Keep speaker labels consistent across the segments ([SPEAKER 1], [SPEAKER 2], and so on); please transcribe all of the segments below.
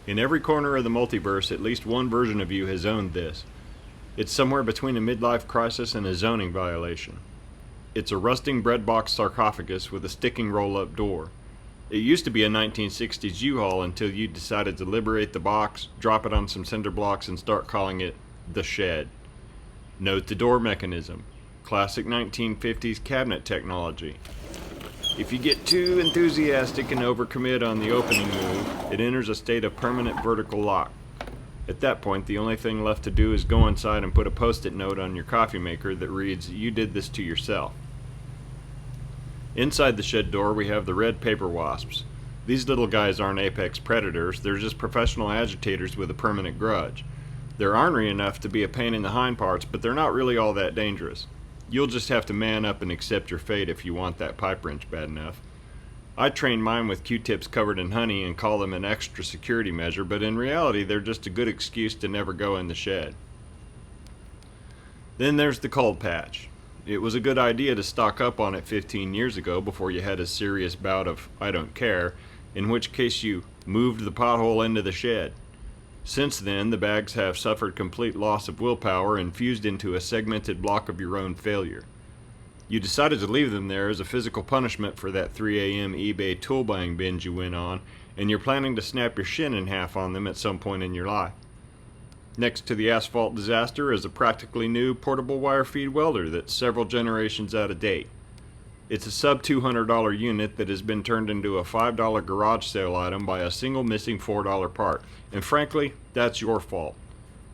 [SPEAKER 1] In every corner of the multiverse, at least one version of you has owned this. It's somewhere between a midlife crisis and a zoning violation. It's a rusting breadbox sarcophagus with a sticking roll-up door. It used to be a 1960s U-Haul until you decided to liberate the box, drop it on some cinder blocks, and start calling it the shed. Note the door mechanism. Classic 1950s cabinet technology. If you get too enthusiastic and overcommit on the opening move, it enters a state of permanent vertical lock. At that point, the only thing left to do is go inside and put a post-it note on your coffee maker that reads, "You did this to yourself." Inside the shed door, we have the red paper wasps. These little guys aren't apex predators, they're just professional agitators with a permanent grudge. They're ornery enough to be a pain in the hindparts, but they're not really all that dangerous. You'll just have to man up and accept your fate if you want that pipe wrench bad enough. I train mine with Q-tips covered in honey and call them an extra security measure, but in reality they're just a good excuse to never go in the shed. Then there's the cold patch. It was a good idea to stock up on it 15 years ago before you had a serious bout of I don't care, in which case you moved the pothole into the shed. Since then, the bags have suffered complete loss of willpower and fused into a segmented block of your own failure. You decided to leave them there as a physical punishment for that 3 a.m. eBay tool buying binge you went on, and you're planning to snap your shin in half on them at some point in your life. Next to the asphalt disaster is a practically new portable wire feed welder that's several generations out of date. It's a sub $200 unit that has been turned into a $5 garage sale item by a single missing $4 part, and frankly, that's your fault.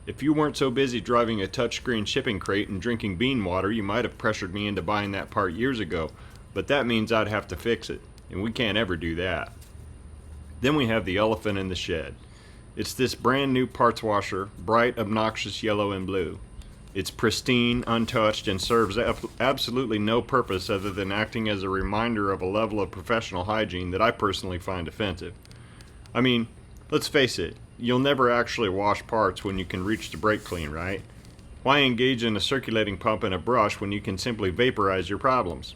[SPEAKER 1] If you weren't so busy driving a touchscreen shipping crate and drinking bean water, you might have pressured me into buying that part years ago, but that means I'd have to fix it, and we can't ever do that. Then we have the elephant in the shed. It's this brand new parts washer, bright, obnoxious yellow and blue. It's pristine, untouched, and serves absolutely no purpose other than acting as a reminder of a level of professional hygiene that I personally find offensive. I mean, let's face it, you'll never actually wash parts when you can reach the brake clean, right? Why engage in a circulating pump and a brush when you can simply vaporize your problems?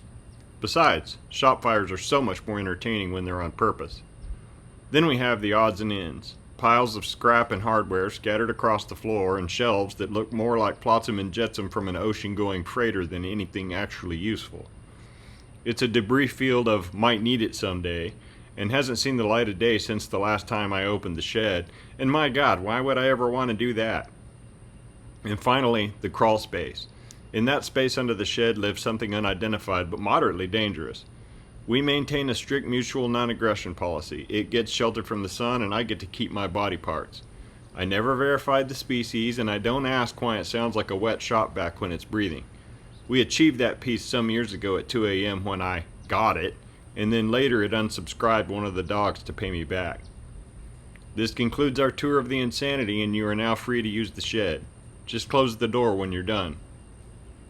[SPEAKER 1] Besides, shop fires are so much more entertaining when they're on purpose. Then we have the odds and ends. Piles of scrap and hardware scattered across the floor and shelves that look more like flotsam and jetsam from an ocean-going freighter than anything actually useful. It's a debris field of might need it someday, and hasn't seen the light of day since the last time I opened the shed, and my God, why would I ever want to do that? And finally, the crawl space. In that space under the shed lives something unidentified but moderately dangerous. We maintain a strict mutual non-aggression policy. It gets shelter from the sun and I get to keep my body parts. I never verified the species and I don't ask why it sounds like a wet shop vac when it's breathing. We achieved that peace some years ago at 2 a.m. when I got it, and then later it unsubscribed one of the dogs to pay me back. This concludes our tour of the insanity and you are now free to use the shed. Just close the door when you're done.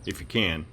[SPEAKER 1] If you can.